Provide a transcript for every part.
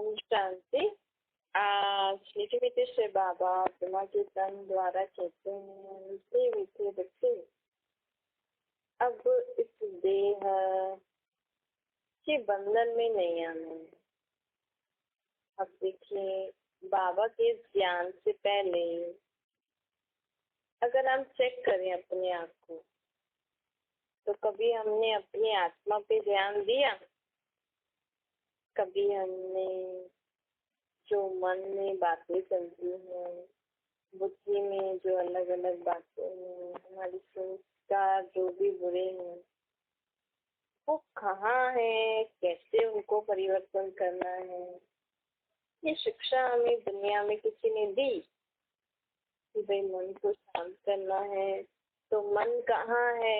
ओम शांति। आज मीठे मीठे से बाबा ब्रह्मा के तन द्वारा कहते हैं, मीठे मीठे बच्चे, अब इस देह के बंधन में नहीं आना है। अब देखिए, बाबा के ज्ञान से पहले अगर हम चेक करें अपने आप को, तो कभी हमने अपनी आत्मा पे ध्यान दिया? कभी हमने जो मन में बातें चलती हैं, बुद्धि में जो अलग अलग बातें हैं, हमारी संस्कार जो भी बुरे हैं, वो कहाँ है, कैसे उनको परिवर्तन करना है, ये शिक्षा हमें दुनिया में किसी ने दी कि भाई मन को शांत करना है? तो मन कहाँ है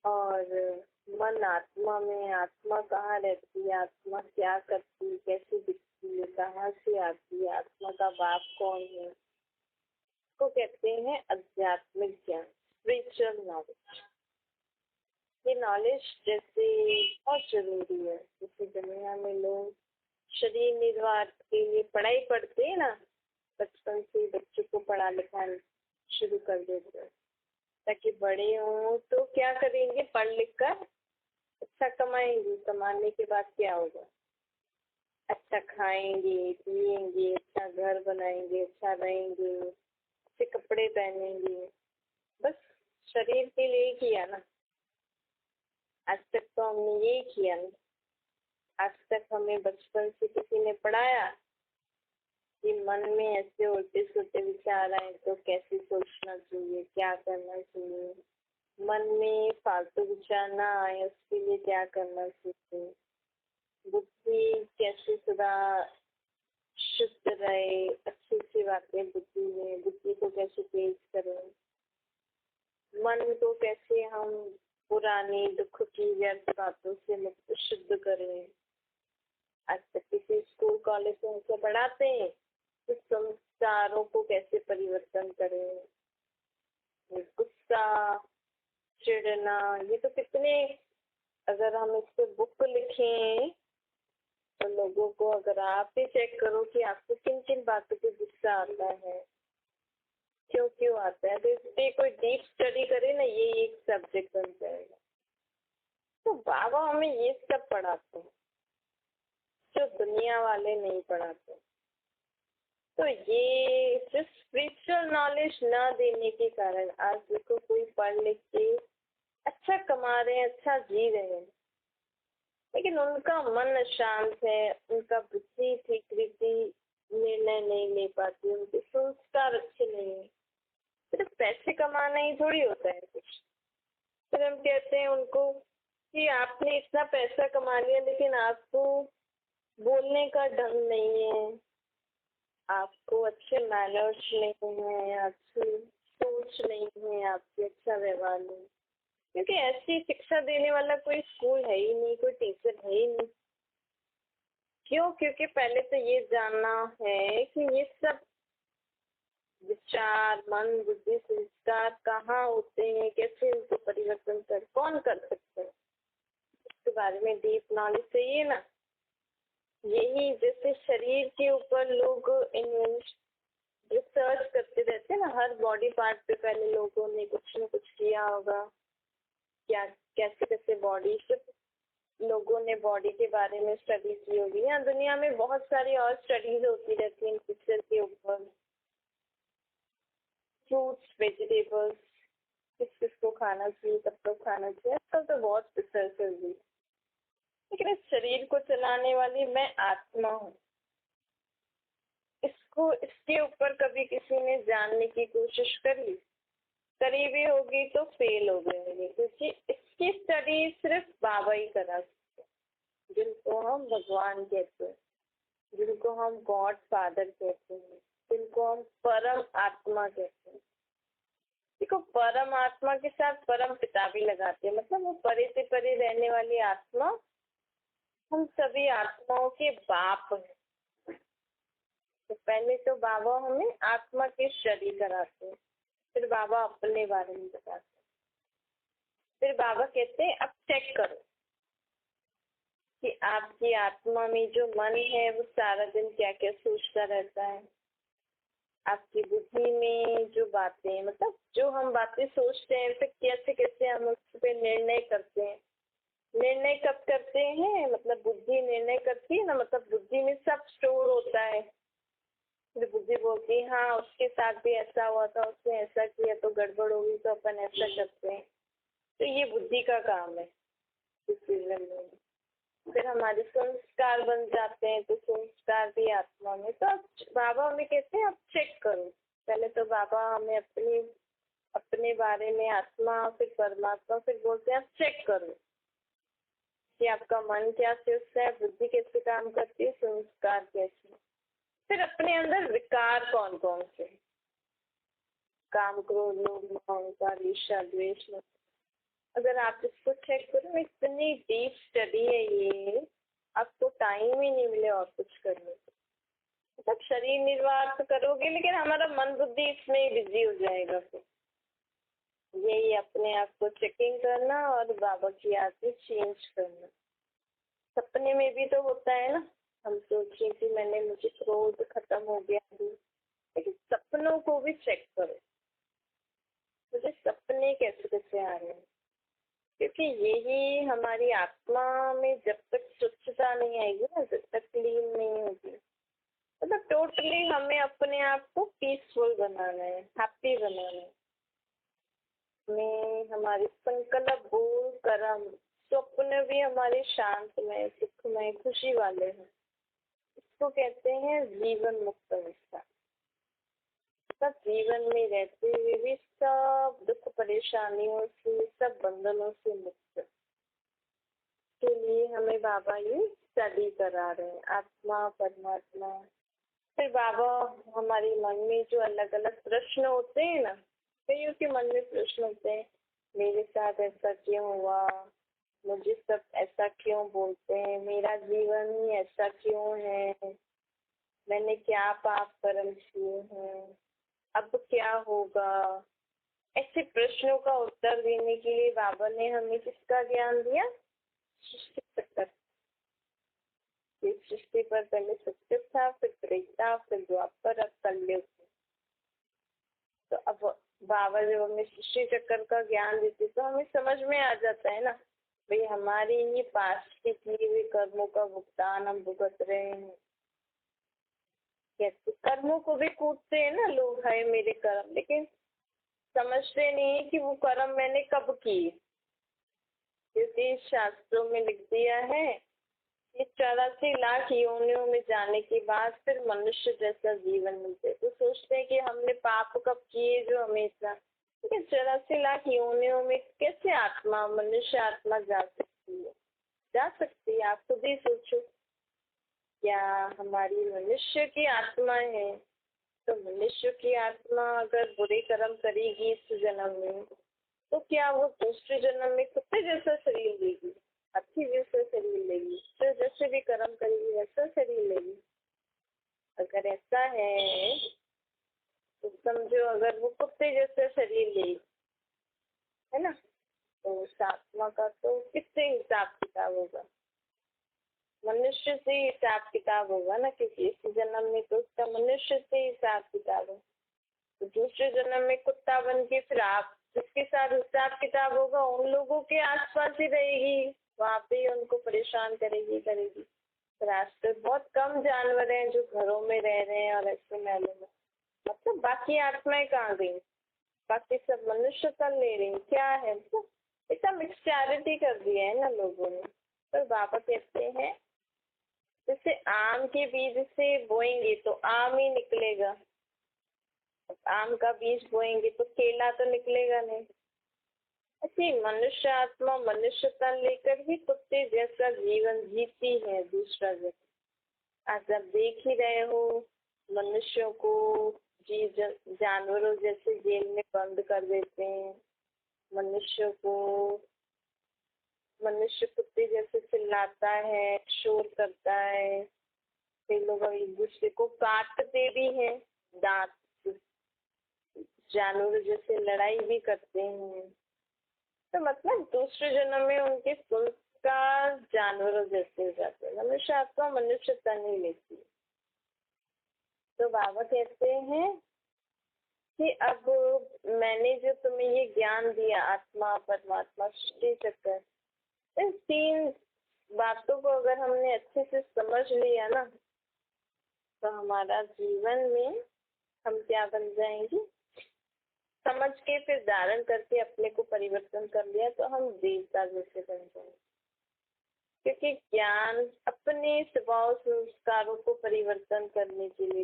और मन आत्मा में, आत्मा कहाँ रहती है, आत्मा क्या करती है, कैसे दिखती है, कहाँ से आती है, आत्मा का बाप कौन है? इसको कहते हैं आध्यात्मिक ज्ञान, स्पिरिचुअल नॉलेज। ये नॉलेज जैसे बहुत जरूरी है। जैसे दुनिया में लोग शरीर निर्वाह के लिए पढ़ाई पढ़ते हैं ना, बचपन से बच्चों को पढ़ा लिखा शुरू कर देते हैं ताकि बड़े हों तो क्या करेंगे, पढ़ लिख कर अच्छा कमाएंगे। कमाने के बाद क्या होगा? अच्छा खाएंगे, पिएंगे, अच्छा घर बनाएंगे, अच्छा रहेंगे, अच्छे कपड़े पहनेंगे। बस शरीर के लिए किया ना, आज तक तो हमने यही किया ना। आज तक हमें बचपन से किसी ने पढ़ाया कि मन में ऐसे उल्टे सुलटे विचार आए तो कैसे सोचना चाहिए, क्या करना चाहिए, मन में फालतू विचार ना आए उसके लिए क्या करना चाहिए, बुद्धि कैसे सदा शुद्ध रहे, अच्छी अच्छी बातें बुद्धि में, बुद्धि को कैसे तेज करें, मन को कैसे हम पुरानी दुख की व्यर्थ बातों से मुक्त शुद्ध करें। आज तक किसी स्कूल कॉलेज में हमसे पढ़ाते हैं तो संस्कारों को कैसे परिवर्तन करें, गुस्सा, चिढ़ना, ये तो कितने, अगर हम इस पे बुक लिखें तो लोगों को, अगर आप ही चेक करो कि आपको किन किन बातों पे गुस्सा आता है, क्यों क्यों आता है, तो इस पे कोई डीप स्टडी करे ना, ये एक सब्जेक्ट बन जाएगा। तो बाबा हमें ये सब पढ़ाते हैं जो दुनिया वाले नहीं पढ़ाते। तो ये सिर्फ स्पिरिचुअल नॉलेज ना देने के कारण आज देखो, कोई पढ़ लिख के अच्छा कमा रहे हैं, अच्छा जी रहे हैं, लेकिन उनका मन अशांत है, उनका बुद्धि ठीक रीति निर्णय नहीं ले पाती, उनके संस्कार अच्छे नहीं है। सिर्फ पैसे कमाना ही थोड़ी होता है कुछ। फिर हम कहते हैं उनको कि आपने इतना पैसा कमा लिया लेकिन आपको बोलने का ढंग नहीं है, आपको अच्छे मैनर्स नहीं है, अच्छी सोच नहीं है, आपकी अच्छा व्यवहार नहीं, क्योंकि ऐसी शिक्षा देने वाला कोई स्कूल है ही नहीं, कोई टीचर है ही नहीं। क्यों? क्योंकि पहले तो ये जानना है कि ये सब विचार, मन, बुद्धि, संस्कार कहाँ होते हैं, कैसे उनको परिवर्तन कौन कर सकता है, इसके बारे में डीप नॉलेज चाहिए ना। यही जैसे शरीर के ऊपर लोग रिसर्च करते रहते हैं ना, हर बॉडी पार्ट पे पहले लोगों ने कुछ न कुछ किया होगा, क्या कैसे कैसे बॉडी, सिर्फ लोगों ने बॉडी के बारे में स्टडी की होगी। यहाँ दुनिया में बहुत सारी और स्टडीज होती रहती हैं पिक्चर के ऊपर, फ्रूट्स, वेजिटेबल्स, किस किस को खाना चाहिए, कब कब खाना चाहिए, आजकल तो बहुत रिसर्च चल रही है। लेकिन इस शरीर को चलाने वाली मैं आत्मा हूँ, इसको, इसके ऊपर कभी किसी ने जानने की कोशिश करी भी होगी तो फेल हो गए, क्योंकि इसकी स्टडी सिर्फ बाबा ही करा सकते हैं, जिनको हम भगवान कहते हैं, जिनको हम गॉड फादर कहते हैं, जिनको हम परम आत्मा कहते हैं। देखो, परम आत्मा के साथ परम पिता भी लगाते हैं, मतलब वो परे से परे रहने वाली आत्मा, हम सभी आत्माओं के बाप हैं। तो पहले तो बाबा हमें आत्मा की स्टडी कराते हैं, फिर बाबा अपने बारे में बताते हैं, फिर बाबा कहते हैं अब चेक करो कि आपकी आत्मा में जो मन है वो सारा दिन क्या क्या सोचता रहता है। आपकी बुद्धि में जो बातें, मतलब जो हम बातें सोचते हैं फिर कैसे कैसे हम उस पर निर्णय करते हैं। निर्णय कब करते हैं, मतलब बुद्धि निर्णय करती है ना, मतलब बुद्धि में सब स्टोर होता है। फिर बुद्धि बोलती है हाँ उसके साथ भी ऐसा हुआ था, उसने ऐसा किया तो गड़बड़ होगी तो अपन ऐसा करते हैं। तो ये बुद्धि का काम है डिसीजन में। फिर हमारे संस्कार बन जाते हैं, तो संस्कार भी आत्मा में। तो अब बाबा हमें कहते हैं आप चेक करो। पहले तो बाबा हमें अपने बारे में आत्मा, फिर परमात्मा, फिर बोलते हैं आप चेक करो कि आपका मन क्या सोचता है, बुद्धि कैसे काम करती है, संस्कार कैसे, फिर अपने अंदर विकार कौन कौन से, काम, क्रोध, लोभ, मोह, अहंकार, ईर्ष्या, द्वेष। अगर आप इसको चेक करो, इतनी डीप स्टडी है ये, आपको टाइम ही नहीं मिले और कुछ करने को। मतलब शरीर निर्वाह तो करोगे लेकिन हमारा मन बुद्धि इसमें ही बिजी हो जाएगा। फिर यही अपने आप को चेकिंग करना और बाबा की आदत चेंज करना। सपने में भी तो होता है ना, हम सोचिए कि मुझे क्रोध खत्म हो गया अभी, लेकिन सपनों को भी चेक करो, मुझे सपने कैसे कैसे आ रहे हैं। क्योंकि यही हमारी आत्मा में जब तक स्वच्छता नहीं आएगी ना, जब तक क्लीन नहीं होगी, मतलब टोटली हमें अपने आप को पीसफुल बनाना है, हैप्पी बनाना है। में हमारे संकल्प, बोल, कर्म, स्वप्न भी हमारे शांतमय, सुखमय, खुशी वाले हैं। इसको कहते हैं जीवन मुक्त अवस्था। सब जीवन में रहते हुए भी सब दुख परेशानियों से, सब बंधनों से मुक्त के लिए हमें बाबा ये स्टडी करा रहे हैं, आत्मा परमात्मा। फिर बाबा हमारे मन में जो अलग अलग प्रश्न होते हैं ना, कईयों के मन में प्रश्न होते हैं, मेरे साथ ऐसा क्यों हुआ, मुझे सब ऐसा क्यों बोलते हैं, मेरा जीवन ही ऐसा क्यों है, मैंने क्या पाप कर्म किए हैं, अब क्या होगा। ऐसे प्रश्नों का उत्तर देने के लिए बाबा ने हमें किसका ज्ञान दिया, सृष्टि चक्र। इस सृष्टि पर पहले सत्युग था, फिर त्रेता, फिर द्वापर, अब कलयुग। तो अब बाबा जब हमें सृष्टि चक्र का ज्ञान देते तो हमें समझ में आ जाता है ना, भाई हमारी ही पास्ट के किए हुए कर्मों का भुगतान हम भुगत रहे हैं। कैसे कर्मों को भी कूटते हैं ना लोग, है मेरे कर्म, लेकिन समझते नहीं है कि वो कर्म मैंने कब किए। क्योंकि शास्त्रों में लिख दिया है कि 84 लाख योनियों में जाने के बाद फिर मनुष्य जैसा जीवन मिलते। तो सोचते हैं कि हमने पाप कब किए जो हमेशा, ठीक है, 84 लाख योनियों में कैसे आत्मा, मनुष्य आत्मा जा सकती है, जा सकती है। आप खुद ही सोचो, क्या हमारी मनुष्य की आत्मा है, तो मनुष्य की आत्मा अगर बुरे कर्म करेगी इस जन्म में, तो क्या वो दूसरे जन्म में कुत्ते जैसा शरीर लेगी, हाथी जैसा शरीर लेगी, तो जैसे भी कर्म करेगी वैसा शरीर लेगी। अगर ऐसा है तो समझो, अगर वो कुत्ते जैसा शरीर लेगी, है ना, तो उस आत्मा का तो किससे हिसाब किताब होगा, मनुष्य से हिसाब किताब होगा ना, क्योंकि इस जन्म में तो उसका मनुष्य से हिसाब किताब है। तो दूसरे जन्म में कुत्ता बन के फिर आप जिसके साथ हिसाब किताब होगा उन लोगों के आसपास ही रहेगी, वहाँ पे ही उनको परेशान करेगी। पर आज तो बहुत कम जानवर हैं जो घरों में रह रहे हैं और ऐसे महलों में, मतलब बाकी आत्माएं कहाँ गई, बाकी सब मनुष्य कर ले रही, क्या है, मतलब इतना मिक्सचैरिटी कर दिया है ना लोगों ने। तो बाबा कहते हैं जैसे आम के बीज से बोएंगे तो आम ही निकलेगा, आम का बीज बोएंगे तो केला तो निकलेगा नहीं। ऐसी मनुष्य आत्मा मनुष्यता लेकर ही कुत्ते जैसा जीवन जीती है दूसरा जन्म। आज आप देख ही रहे हो मनुष्यों को जीव जानवरों जैसे जेल में बंद कर देते हैं। मनुष्य को, मनुष्य कुत्ते जैसे चिल्लाता है, शोर करता है, कई लोग एक दूसरे को काटते भी हैं, दांत जानवर जैसे लड़ाई भी करते हैं। तो मतलब दूसरे जन्म में उनके का जानवरों जैसे हो जाते हैं, हमेशा आत्मा मनुष्यता नहीं लेती। तो बाबा कहते हैं कि अब मैंने जो तुम्हें ये ज्ञान दिया, आत्मा, परमात्मा, सृष्टि चक्र, इन तीन बातों को अगर हमने अच्छे से समझ लिया ना, तो हमारा जीवन में हम क्या बन जाएंगे, समझ के फिर धारण करके अपने को परिवर्तन कर लिया तो हम देवता जैसे बन जाएंगे। क्योंकि ज्ञान अपने स्वभाव संस्कारों को परिवर्तन करने के लिए,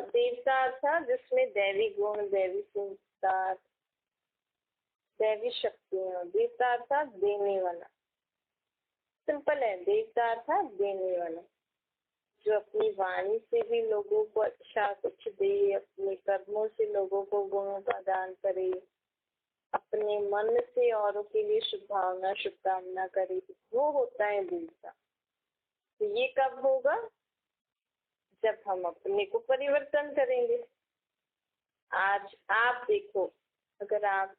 देवता था जिसमें दैवी गुण, दैवी संस्कार, दैवी शक्तियाँ। देवता था देने वाला, सिंपल है, देवता था देने वाला, जो अपनी वाणी से भी लोगों को अच्छा कुछ दे, अपने कर्मों से लोगों को गुणों का दान करे, अपने मन से औरों के लिए शुभ भावना, शुभकामना करे, वो होता है देवता। तो ये कब होगा, जब हम अपने को परिवर्तन करेंगे। आज आप देखो, अगर आप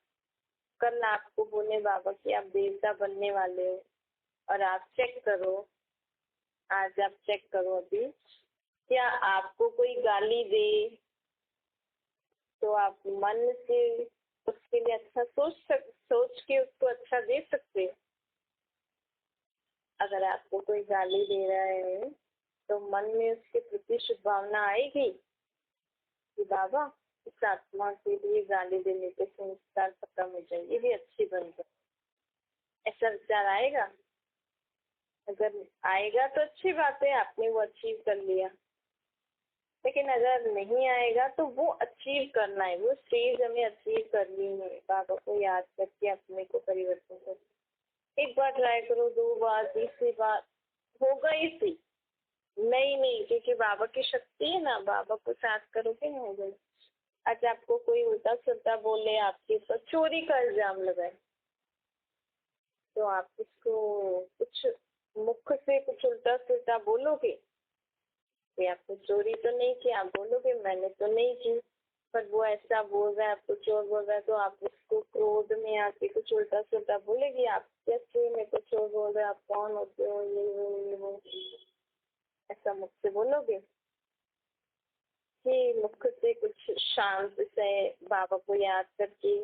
कल आपको बोले बाबा कि आप देवता बनने वाले हो, और आप चेक करो, आज आप चेक करो अभी, क्या आपको कोई गाली दे तो आप मन से उसके लिए अच्छा सोच के उसको अच्छा दे सकते हो। अगर आपको कोई गाली दे रहा है तो मन में उसके प्रति शुभ भावना आएगी कि बाबा इस आत्मा के लिए गाली देने के संस्कार खत्म हो जाए, ये भी अच्छी बन जाए, ऐसा विचार आएगा। अगर आएगा तो अच्छी बात है, आपने वो अचीव कर लिया। लेकिन अगर नहीं आएगा तो वो अचीव करना है, वो स्टेज हमें अचीव करनी है। बाबा को याद करके अपने को परिवर्तन कर, एक बार ट्राई करो, 2 बार, तीसरी बार, होगा ही सही। नहीं, क्योंकि बाबा की शक्ति है ना, बाबा को साथ करोगे ना हो गई। आज आपको कोई उल्टा सुल्टा बोले, आपके ऊपर चोरी का इल्जाम लगाए, तो आप उसको कुछ मुख से कुछ उल्टा सुल्टा बोलोगे कि आपने चोरी तो नहीं की, आप बोलोगे मैंने तो नहीं की, पर वो ऐसा बोल रहा है, आपको चोर बोल रहा है, तो आप उसको क्रोध में आके कुछ उल्टा सुल्टा बोलेगी, आप कैसे मेरे को चोर बोल रहे, आप कौन होते हो, ये वो ऐसा मुख से बोलोगे। कि मुख से कुछ शांत से बाबा को याद करके,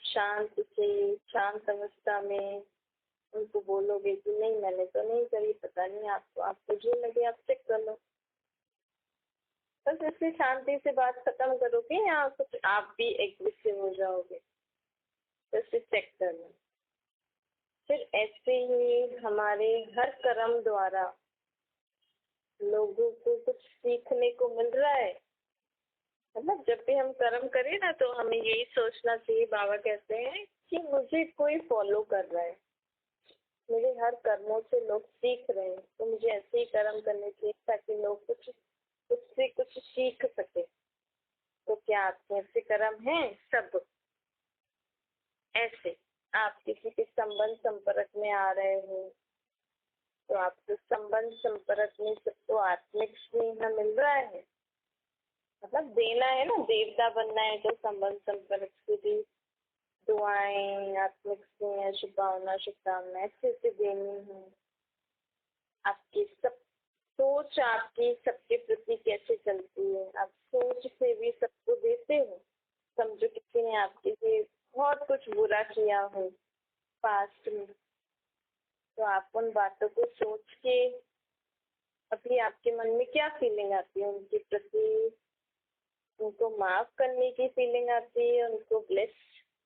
शांत से, शांत अवस्था में उनको बोलोगे कि नहीं मैंने तो नहीं करी, पता नहीं आपको जो लगे आप चेक कर लो। बस ऐसे शांति से बात खत्म करोगे या कुछ आप भी एग्रेसिव हो जाओगे, तो इसे चेक करना। फिर ऐसे ही हमारे हर कर्म द्वारा लोगों को कुछ सीखने को मिल रहा है। मतलब जब भी हम कर्म करें ना, तो हमें यही सोचना चाहिए, बाबा कहते हैं कि मुझे कोई फॉलो कर रहा है, मेरे हर कर्मों से लोग सीख रहे हैं, तो मुझे ऐसे ही कर्म करने चाहिए ताकि लोग कुछ उससे कुछ सीख सके। तो क्या आपके ऐसे कर्म हैं? सब ऐसे आप किसी के संबंध संपर्क में आ रहे हो, तो आपको संबंध संपर्क में सबको आत्मिक स्नेह मिल रहा है, मतलब देना है ना, देवता बनना है तो संबंध संपर्क से भी दुआएं, आत्मिक स्नेह, शुभ भावना, शुभकामनाएं अच्छे से देनी है। आपकी सब सोच आपकी सबके प्रति कैसे चलती है, आप सोच से भी सबको देते हो। समझो किसी ने आपके लिए बहुत कुछ बुरा किया हो पास्ट में, तो आप उन बातों को सोच के अभी आपके मन में क्या फीलिंग आती है उनके प्रति? उनको माफ करने की फीलिंग आती है, उनको ब्लेस,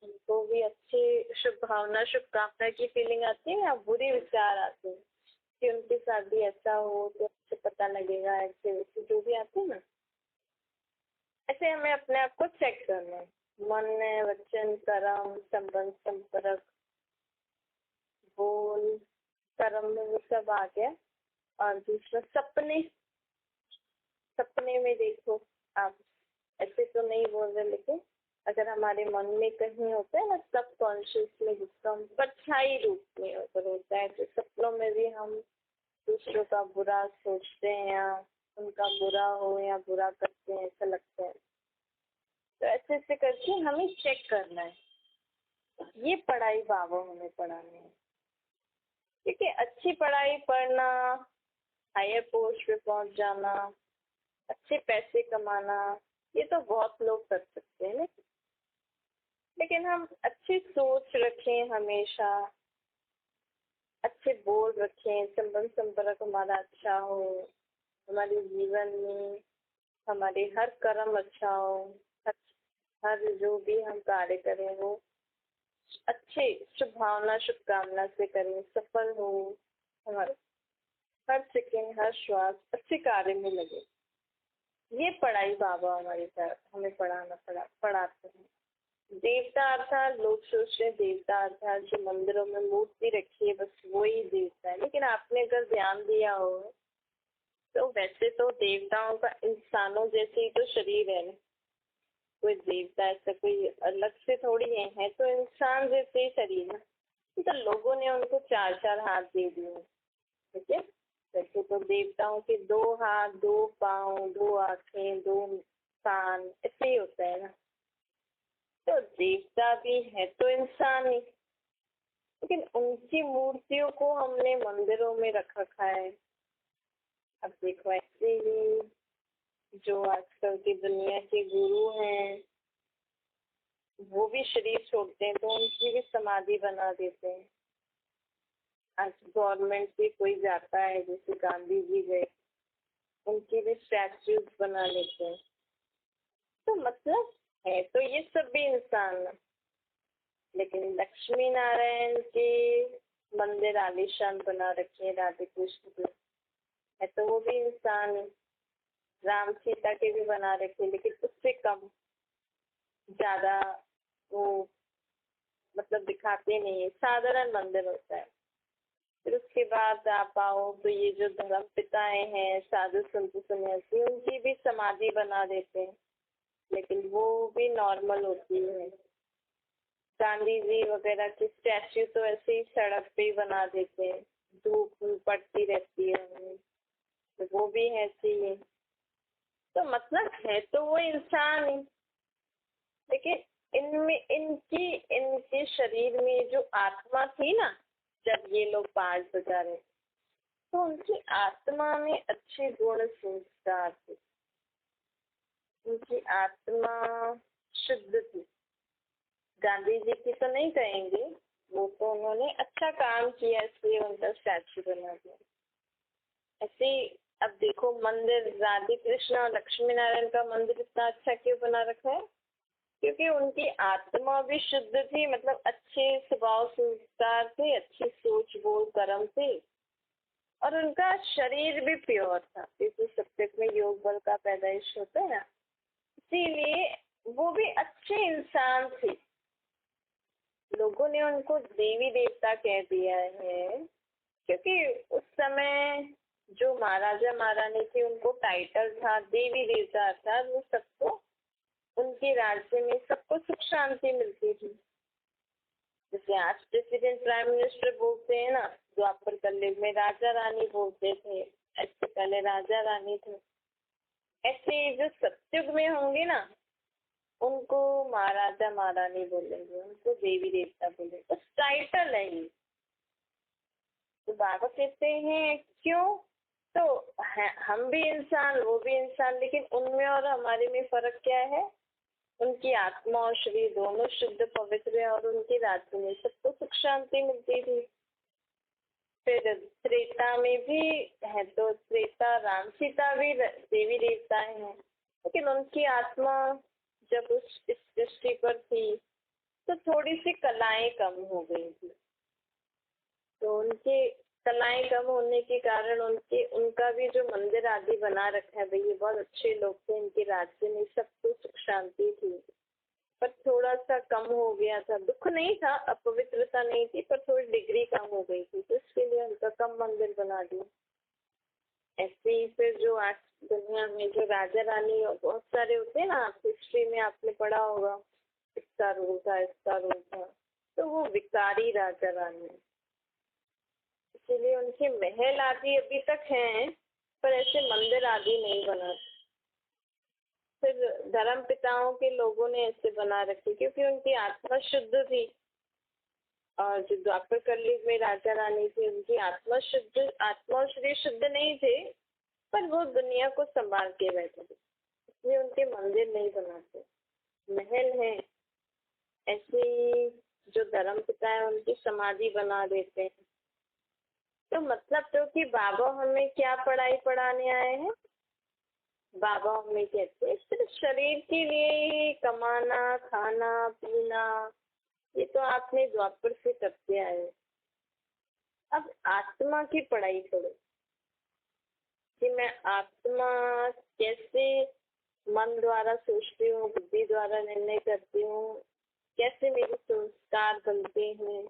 उनको भी अच्छी शुभ भावना, शुभकामना की फीलिंग आती है, या बुरे विचार आते हैं कि उनके साथ भी ऐसा हो तो अच्छे पता लगेगा, ऐसे वैसे जो भी आते हैं ना। ऐसे हमें अपने आप को चेक करना है, मन, वचन, कर्म, संबंध, संपर्क, बोल, कर्म में वो सब आ गया। और दूसरा सपने, सपने में देखो आप, ऐसे तो नहीं बोल रहे, लेकिन अगर हमारे मन में कहीं होता है ना सब कॉन्शियस में, जिसका हम परछाई रूप में अगर होता है, तो सपनों में भी हम दूसरों का बुरा सोचते हैं या उनका बुरा हो या बुरा करते हैं, ऐसा लगता है। तो ऐसे ऐसे करके हमें चेक करना है। ये पढ़ाई बाबा हमें पढ़ानी है। क्योंकि अच्छी पढ़ाई पढ़ना, हायर पोस्ट पे पहुंच जाना, अच्छे पैसे कमाना, ये तो बहुत लोग कर सकते हैं, लेकिन हम अच्छी सोच रखें, हमेशा अच्छे बोल रखें, संबंध संपर्क हमारा अच्छा हो, हमारे जीवन में हमारे हर कर्म अच्छा हो, हर हर जो भी हम कार्य करें वो अच्छे शुभ भावना शुभकामना से करें, सफल हो, हमारे हर सेकेंड हर श्वास अच्छे कार्य में लगे। ये पढ़ाई बाबा हमारे साथ हमें पढ़ाते हैं। देवता अर्थात लोग सोचते हैं देवता अर्थात जो मंदिरों में मूर्ति रखी है बस वही देवता है, लेकिन आपने अगर ध्यान दिया हो तो वैसे तो देवताओं का इंसानों जैसे ही तो शरीर है ना, कोई देवता ऐसा कोई अलग से थोड़ी है तो इंसान जैसे ही शरीर है। तो लोगों ने उनको 4-4 हाथ दे दिए, ठीक है। वैसे तो देवताओं के 2 हाथ, 2 पाँव, 2 आंखें, 2 कान ऐसे ही होता है ना। तो देवता भी है तो इंसान ही, लेकिन उनकी मूर्तियों को हमने मंदिरों में रख रखा है। अब देखो ऐसे ही जो आजकल की दुनिया के गुरु हैं वो भी शरीर छोड़ते हैं तो उनकी भी समाधि बना देते हैं। आज गवर्नमेंट से कोई जाता है, जैसे गांधी जी गए, उनकी भी स्टैच्यूज बना लेते हैं। तो मतलब है तो ये सब भी इंसान है, लेकिन लक्ष्मी नारायण के मंदिर आलीशान बना रखे हैं राधे कृष्ण के, है तो वो भी इंसान है। राम सीता के भी बना रखे, लेकिन उससे कम ज्यादा वो मतलब दिखाते नहीं है, साधारण मंदिर होता है। फिर उसके बाद आप आओ तो ये जो धर्म पिताएं हैं, साधु संत सन्यासी, उनकी भी समाधि बना देते हैं, लेकिन वो भी नॉर्मल होती है। गांधी जी वगैरह की स्टैच्यू तो ऐसे ही सड़क पे ही बना देते हैं, धूप पड़ती रहती है उन्हें, तो वो भी ऐसे ही है। तो मतलब है तो वो इंसान ही, लेकिन इनमें इनकी इनके शरीर में जो आत्मा थी ना, जब ये लोग पाठ बजा रहे तो उनकी आत्मा में अच्छे गुण संस्कार थे, उनकी आत्मा शुद्ध थी। गांधी जी की तो नहीं कहेंगे, वो तो उन्होंने अच्छा काम किया इसलिए उनका स्टैचू बना दिया। ऐसे अब देखो मंदिर राधे कृष्ण और लक्ष्मी नारायण का मंदिर इतना अच्छा क्यों बना रखा है? क्योंकि उनकी आत्मा भी शुद्ध थी, मतलब अच्छे स्वभाव संस्कार थे, अच्छी सोच बोल कर्म थे, और उनका शरीर भी प्योर था, क्योंकि सत्य में योग बल का पैदाइश होता है ना, इसीलिए वो भी अच्छे इंसान थे। लोगों ने उनको देवी देवता कह दिया है क्योंकि उस समय जो महाराजा महारानी थे उनको टाइटल था देवी देवता, अर्थात वो सबको उनके राज्य में सबको सुख शांति मिलती थी। जैसे आज प्रेसिडेंट प्राइम मिनिस्टर बोलते हैं ना, द्वापर कलयुग में राजा रानी बोलते थे, ऐसे पहले राजा रानी थे, ऐसे जो सतयुग में होंगे ना उनको महाराजा महारानी बोलेंगे, उनको देवी देवता बोलेंगे, बस टाइटल है ये। तो बाबा कहते हैं क्यों, तो हम भी इंसान वो भी इंसान, लेकिन उनमें और हमारे में फर्क क्या है? उनकी आत्मा और शरीर दोनों शुद्ध पवित्र है और उनके राज्य में सबको सुख शांति मिलती थी। फिर त्रेता में भी है तो त्रेता राम सीता भी देवी देवता हैं, लेकिन उनकी आत्मा जब इस सृष्टि पर थी तो थोड़ी सी कलाएं कम हो गई थी, तो उनके कलाएं कम होने के कारण उनका भी जो मंदिर आदि बना रखा है, भाई ये बहुत अच्छे लोग थे, इनके राज्य में सबको सुख शांति थी, पर थोड़ा सा कम हो गया था, दुख नहीं था, अपवित्रता नहीं थी, पर थोड़ी डिग्री कम हो गई थी, तो इसके लिए उनका कम मंदिर बना दिया। ऐसे ही फिर जो आज दुनिया में जो राजा रानी बहुत सारे होते हैं ना, हिस्ट्री में आपने पढ़ा होगा, इसका रोल था इसका रोल था, तो वो विकारी राजा रानी, इसीलिए उनके महल आदि अभी तक हैं पर ऐसे मंदिर आदि नहीं बना। फिर धर्म पिताओं के लोगों ने ऐसे बना रखे क्योंकि उनकी आत्मा शुद्ध थी, और जो द्वापर कलयुग में राजा रानी थे उनकी आत्मा और शरीर शुद्ध नहीं थे, पर वो दुनिया को संभाल के बैठे थे, इसलिए उनके मंदिर नहीं बनाते, महल है। ऐसे ही जो धर्म पिता है उनकी समाधि बना देते हैं। तो मतलब तो कि बाबा हमें क्या पढ़ाई पढ़ाने आए हैं? बाबा हमें कहते हैं सिर्फ शरीर के लिए ही कमाना, खाना, पीना, ये तो आपने द्वापर से करते आए हो। अब आत्मा की पढ़ाई करो कि मैं आत्मा कैसे मन द्वारा सोचती हूँ, बुद्धि द्वारा निर्णय करती हूँ, कैसे मेरे संस्कार बनते हैं,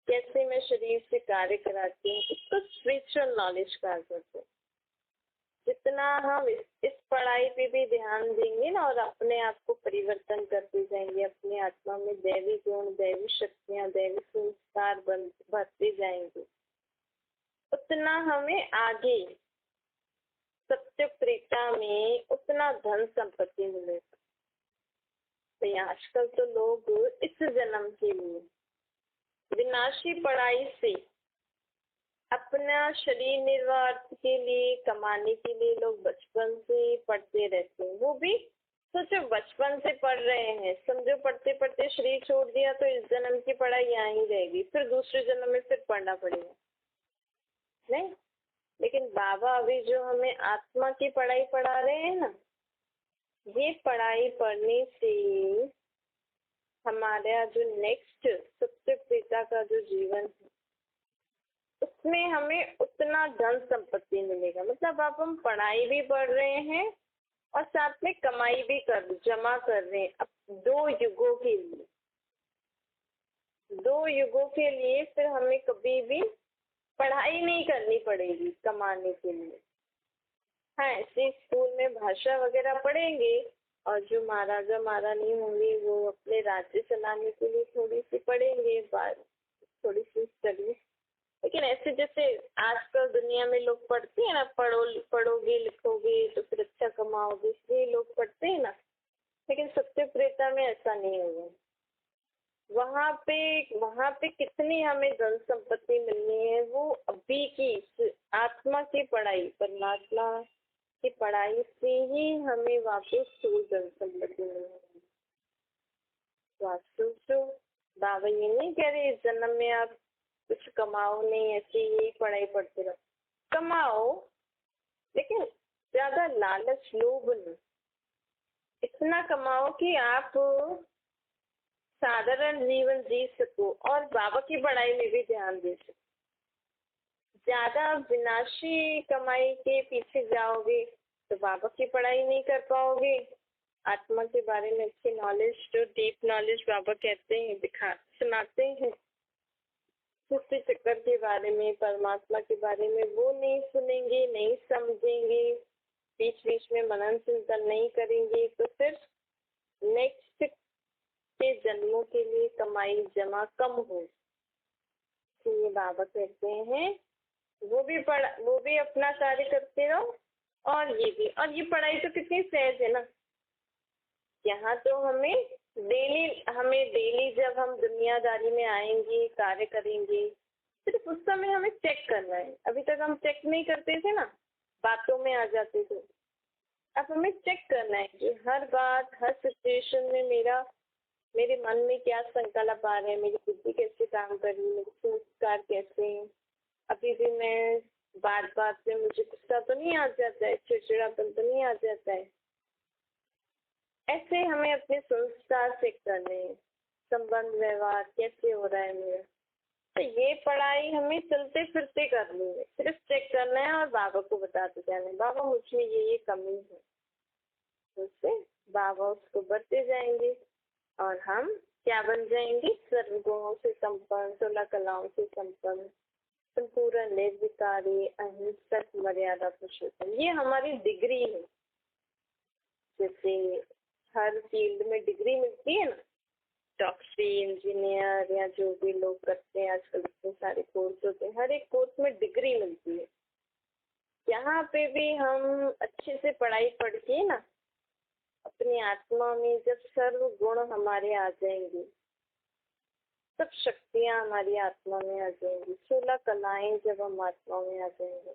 कैसे मैं शरीर से कार्य कराती हूँ, इसको स्पिरिचुअल नॉलेज कहा जाता है। जितना हम इस पढ़ाई पे भी ध्यान देंगे ना और अपने आप को परिवर्तन करते जाएंगे, अपनी आत्मा में दैवी गुण, दैवी शक्तियाँ, दैवी संस्कार भरते जाएंगे, उतना हमें आगे सत्य त्रेता में उतना धन संपत्ति मिलेगा। तो आजकल तो लोग इस जन्म के लिए विनाशी पढ़ाई से अपना शरीर निर्वाह के लिए, कमाने के लिए लोग बचपन से पढ़ते रहते हैं। वो भी सोचो बचपन से पढ़ रहे हैं, समझो पढ़ते पढ़ते शरीर छोड़ दिया तो इस जन्म की पढ़ाई यहाँ ही रहेगी, फिर दूसरे जन्म में फिर पढ़ना पड़ेगा नहीं। लेकिन बाबा अभी जो हमें आत्मा की पढ़ाई पढ़ा रहे हैं ना, ये पढ़ाई पढ़ने से हमारा जो नेक्स्ट सत्य पिता का जो जीवन है उसमें हमें उतना धन संपत्ति मिलेगा। मतलब अब हम पढ़ाई भी पढ़ रहे हैं और साथ में कमाई भी जमा कर रहे हैं। अब 2 युगों के लिए, 2 युगों के लिए फिर हमें कभी भी पढ़ाई नहीं करनी पड़ेगी कमाने के लिए। हाँ, ऐसे स्कूल में भाषा वगैरह पढ़ेंगे और जो महाराजा महारानी होंगे वो अपने राज्य चलाने के लिए थोड़ी सी पढ़ेंगे, थोड़ी सी स्टडी। लेकिन ऐसे जैसे आजकल दुनिया में लोग पढ़ते हैं ना, पढ़ोगे लिखोगे तो फिर अच्छा कमाओगे, इसलिए लोग पढ़ते हैं ना। लेकिन सत्य त्रेता में ऐसा नहीं होगा। वहाँ पे कितनी हमें धन संपत्ति मिलनी है, वो अभी की आत्मा की पढ़ाई, परमात्मा की पढ़ाई से ही हमें वापस स्थूल धन संपत्ति मिलेगी। तो आप सोचो, बाबा ये नहीं कह रहे इस जन्म में आप कुछ कमाओ नहीं, ऐसे ही पढ़ाई पढ़ते रहो। कमाओ लेकिन ज्यादा लालच, लोभ नहीं। इतना कमाओ कि आप साधारण जीवन जी सको और बाबा की पढ़ाई में भी ध्यान दे सको। ज्यादा विनाशी कमाई के पीछे जाओगे तो बाबा की पढ़ाई नहीं कर पाओगे। आत्मा के बारे में अच्छी नॉलेज, जो डीप नॉलेज बाबा कहते हैं, सुनाते हैं, सृष्टि चक्कर के बारे में, परमात्मा के बारे में, वो नहीं सुनेंगे, नहीं समझेंगे, बीच बीच में मनन चिंतन नहीं करेंगे, तो फिर नेक्स्ट के जन्मों के लिए कमाई जमा कम हो। तो ये बाबा कहते हैं वो भी अपना कार्य करते रहो और ये भी। और ये पढ़ाई तो कितनी सहज है ना। यहाँ तो हमें डेली जब हम दुनियादारी में आएंगे, कार्य करेंगे, सिर्फ उस समय हमें चेक करना है। अभी तक हम चेक नहीं करते थे ना, बातों में आ जाते थे। अब हमें चेक करना है कि हर बात, हर सिचुएशन में मेरे मन में क्या संकल्प आ रहे हैं, मेरी बुद्धि कैसे काम कर रही है, मेरे संस्कार कैसे हैं। अभी भी मैं बात में मुझे गुस्सा तो नहीं आ जाता है, चिड़चिड़ापन तो नहीं आ जाता है। ऐसे हमें अपने संस्कार चेक करने हैं, संबंध व्यवहार कैसे हो रहा है मेरा। तो ये पढ़ाई हमें चलते फिरते करनी है, सिर्फ चेक करना है और बाबा को बताते जाना है, बाबा मुझमें ये कमी है। तो उससे बाबा उसको बढ़ते जाएंगे और हम क्या बन जाएंगे? सर्वगुणों से संपन्न, 16 कलाओं से संपन्न, संपूर्ण निर्विकारी, अहिंसक, मर्यादा पुरुषोत्तम। ये हमारी डिग्री है। जैसे हर फील्ड में डिग्री मिलती है ना, डॉक्टरी, इंजीनियर या जो भी लोग करते हैं आजकल, इतने सारे कोर्स होते हैं, हर एक कोर्स में डिग्री मिलती है। यहाँ पे भी हम अच्छे से पढ़ाई पढ़ के ना अपनी आत्मा में जब सर्व गुण हमारे आ जाएंगे सब शक्तियाँ हमारी आत्मा में आ जाएंगी। 16 कलाएं जब हम आत्मा में आ जाएंगे,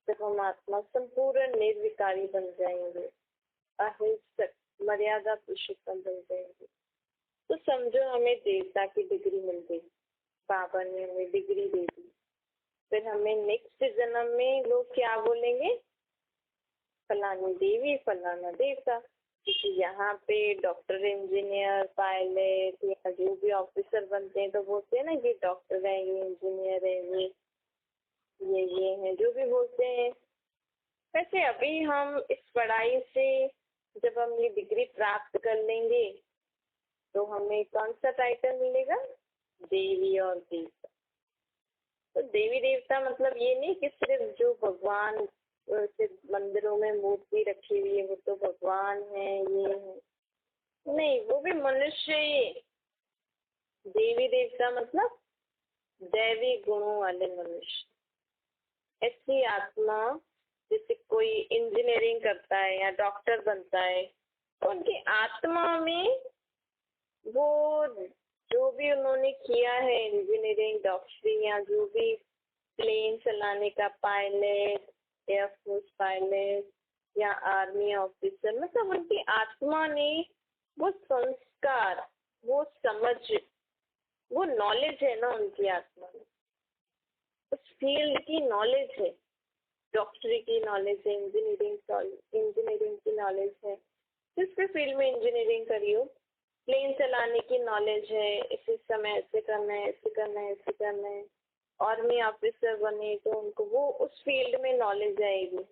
जब हम आत्मा संपूर्ण निर्विकारी बन जाएंगे, अहिंसक मर्यादा पुरुषोत्तम बन जाएंगे, तो समझो हमें देवता की डिग्री मिल गई, बाबा ने हमें डिग्री दे दी। फिर हमें नेक्स्ट जन्म में लोग क्या बोलेंगे, फलानी देवी फलाना देवता। क्योंकि यहाँ पे डॉक्टर, इंजीनियर, पायलट या जो भी ऑफिसर बनते हैं तो बोलते हैं ना ये डॉक्टर है, ये इंजीनियर है, ये है, जो भी बोलते हैं। वैसे अभी हम इस पढ़ाई से जब हम ये डिग्री प्राप्त कर लेंगे तो हमें कौन सा टाइटल मिलेगा, देवी और देवता। तो देवी देवता मतलब ये नहीं कि सिर्फ जो भगवान सिर्फ मंदिरों में मूर्ति रखी हुई है वो तो भगवान है, ये है, नहीं, वो भी मनुष्य ही। देवी देवता मतलब दैवी गुणों वाले मनुष्य। ऐसी आत्मा, जैसे कोई इंजीनियरिंग करता है या डॉक्टर बनता है तो उनकी आत्मा में वो जो भी उन्होंने किया है, इंजीनियरिंग, डॉक्टरी या जो भी प्लेन चलाने का, पायलट, एयरफोर्स पायलट या आर्मी ऑफिसर, मतलब उनकी आत्मा ने वो संस्कार, वो समझ, वो नॉलेज है ना उनकी आत्मा में, उस फील्ड की नॉलेज है, डॉक्टरी की नॉलेज है, इंजीनियरिंग की नॉलेज है, जिस भी फील्ड में इंजीनियरिंग करी हो, प्लेन चलाने की नॉलेज है, इसी समय ऐसे करना है, ऐसे करना है, ऐसे करना है, आर्मी ऑफिसर बने तो उनको वो उस फील्ड में नॉलेज आएगी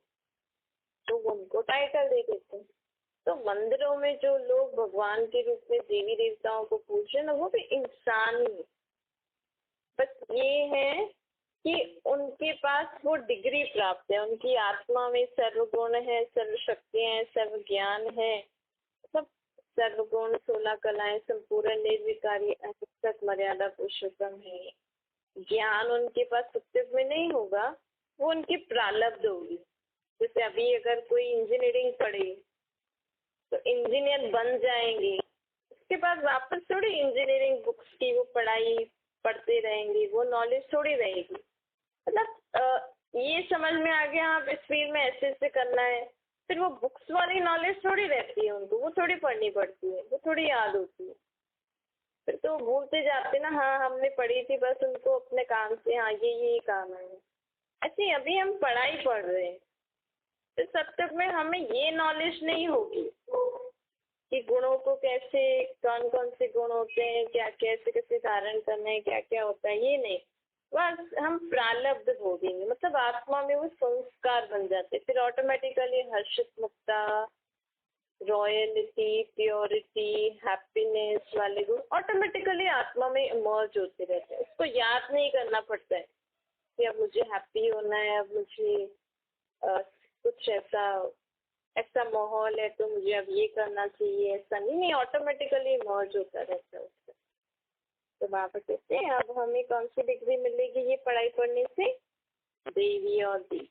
तो उनको टाइटल दे देते हैं। तो मंदिरों में जो लोग भगवान के रूप में देवी देवताओं को पूछे ना, वो भी इंसान ही, बस ये है कि उनके पास वो डिग्री प्राप्त है, उनकी आत्मा में सर्वगुण है, सर्व शक्तियाँ हैं, सर्व ज्ञान है, सब सर्वगुण, 16 कलाएं, संपूर्ण निर्विकारी, अहिंसक, मर्यादा पुरुषोत्तम है। ज्ञान उनके पास सत्युग में नहीं होगा, वो उनकी प्रारब्ध होगी। जैसे अभी अगर कोई इंजीनियरिंग पढ़े तो इंजीनियर बन जाएंगे, उसके बाद वापस थोड़ी इंजीनियरिंग बुक्स की वो पढ़ाई पढ़ते रहेंगे, वो नॉलेज थोड़ी रहेगी। मतलब ये समझ में आ गया आप इस फील्ड में ऐसे ऐसे करना है, फिर वो बुक्स वाली नॉलेज थोड़ी रहती है उनको, वो थोड़ी पढ़नी पड़ती है, वो थोड़ी याद होती है, फिर तो भूलते जाते ना, हाँ हमने पढ़ी थी, बस उनको अपने काम से, हाँ ये काम है। ऐसे अभी हम पढ़ाई पढ़ रहे हैं, तो तब तक में हमें ये नॉलेज नहीं होगी कि गुणों को कैसे, कौन कौन से गुण होते हैं, क्या कैसे कैसे धारण करना है, क्या क्या होता है, ये नहीं, बस हम प्रारब्ध भोगेंगे। मतलब आत्मा में वो संस्कार बन जाते, फिर ऑटोमेटिकली हर्षित मुक्ता, रॉयलिटी, प्योरिटी, हैप्पीनेस वाले गुण ऑटोमेटिकली आत्मा में इमर्ज होते रहते हैं। उसको याद नहीं करना पड़ता है कि अब मुझे हैप्पी होना है, अब मुझे कुछ ऐसा माहौल है तो मुझे अब ये करना चाहिए, ऐसा नहीं, ऑटोमेटिकली इमर्ज होता रहता है उसका। तो बाबा कहते हैं अब हमें कौन सी डिग्री मिलेगी ये पढ़ाई पढ़ने से, देवी और देव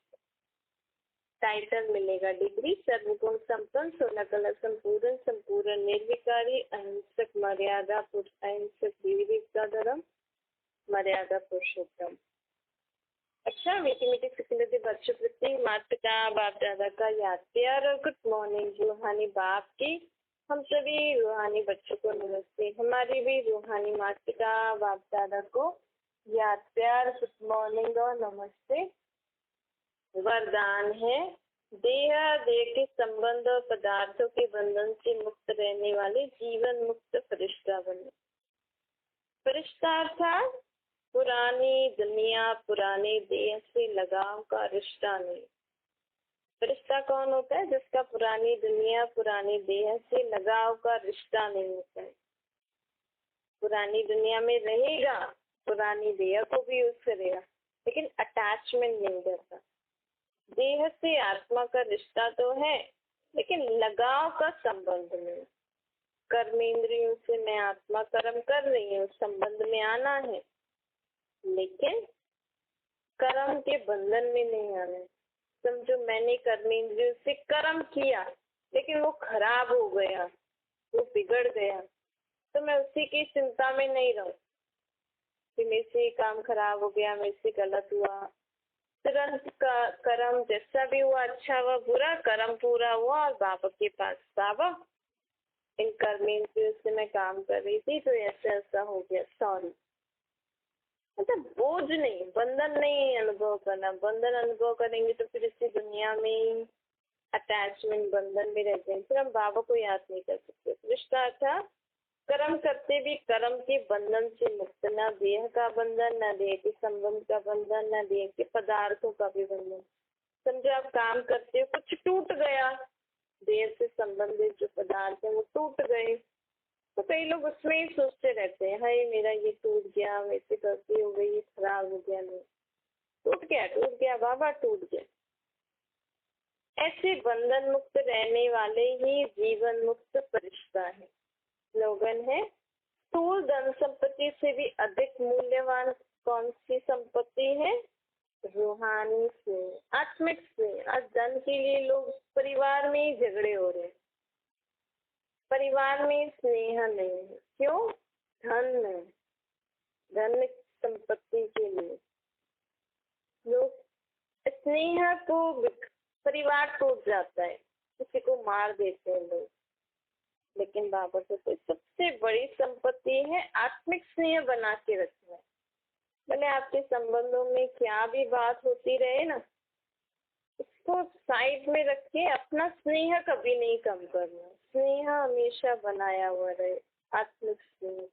टाइटल मिलेगा, डिग्री सर्वगुण संपन्न, 16 कला संपूर्ण, संपूर्ण निर्विकारी, अहिंसक, मर्यादा अहिंसक, देवी देवता धर्म, मर्यादा पुरुषोत्तम। अच्छा, मीठी मीठी सिकंदरी बच्चों प्रति माता का, बाप दादा का याद प्यार और गुड मॉर्निंग। रूहानी बाप की हम सभी रूहानी बच्चों को नमस्ते। हमारी भी रूहानी माता का, बाप दादा को याद प्यार, गुड मॉर्निंग और नमस्ते। वरदान है, देह के संबंध और पदार्थों के बंधन से मुक्त रहने वाले जीवन मुक्त फरिश्ता बने। फरिश्ता अर्थात पुरानी दुनिया, पुराने देह से लगाव का रिश्ता नहीं। फरिश्ता कौन होता है? जिसका पुरानी दुनिया, पुरानी देह से लगाव का रिश्ता नहीं होता है। पुरानी दुनिया में रहेगा, पुरानी देह को भी यूज करेगा, लेकिन अटैचमेंट नहीं करता। देह से आत्मा का रिश्ता तो है, लेकिन लगाव का संबंध नहीं। कर्मेंद्रियों से मैं आत्मा कर्म कर रही हूँ, संबंध में आना है, लेकिन कर्म के बंधन में नहीं आना है। समझो मैंने कर्मेंद्रियों से कर्म किया, लेकिन वो खराब हो गया, वो बिगड़ गया, तो मैं उसी की चिंता में नहीं रहूं। कि मेरे से ये काम खराब हो गया, मेरे से गलत हुआ, तुरंत का कर्म जैसा भी हुआ, अच्छा हुआ बुरा, कर्म पूरा हुआ और बाबा के पास, बाबा इन कर्में से मैं काम कर रही थी तो ऐसा ऐसा हो गया, सॉरी। मतलब बोझ नहीं, बंधन नहीं अनुभव करना। बंधन अनुभव करेंगे तो फिर इसी दुनिया में अटैचमेंट बंधन में रहते हैं, फिर हम बाबा को याद नहीं कर सकते। रिश्ता था कर्म करते भी कर्म के बंधन से मुक्त, न देह का बंधन, न देह के संबंध का बंधन, न देह के पदार्थों का भी बंधन। समझो आप काम करते हो, कुछ टूट गया, देह से संबंधित जो पदार्थ है वो टूट गए, तो कई लोग उसमें ही सोचते रहते हैं, हाय मेरा ये टूट गया, मेरे से गलती हो गई, खराब हो गया, नहीं टूट गया बाबा, टूट गया। ऐसे बंधन मुक्त रहने वाले ही जीवन मुक्त फरिश्ता है। स्लोगन है, स्थूल धन संपत्ति से भी अधिक मूल्यवान कौन सी संपत्ति है? रूहानी स्नेह, आत्मिक स्नेह। आज धन के लिए लोग परिवार में ही झगड़े हो रहे हैं, परिवार में स्नेह नहीं है। क्यों? धन नहीं, धन संपत्ति के लिए लोग स्नेह को, परिवार टूट जाता है, किसी को मार देते हैं लोग। लेकिन बाबा को तो सबसे बड़ी संपत्ति है आत्मिक स्नेह बना के रखना है। भले आपके संबंधों में क्या भी बात होती रहे ना, उसको साइड में रख के अपना स्नेह कभी नहीं कम करना, स्नेह हमेशा बनाया हुआ रहे, आत्मिक स्नेह।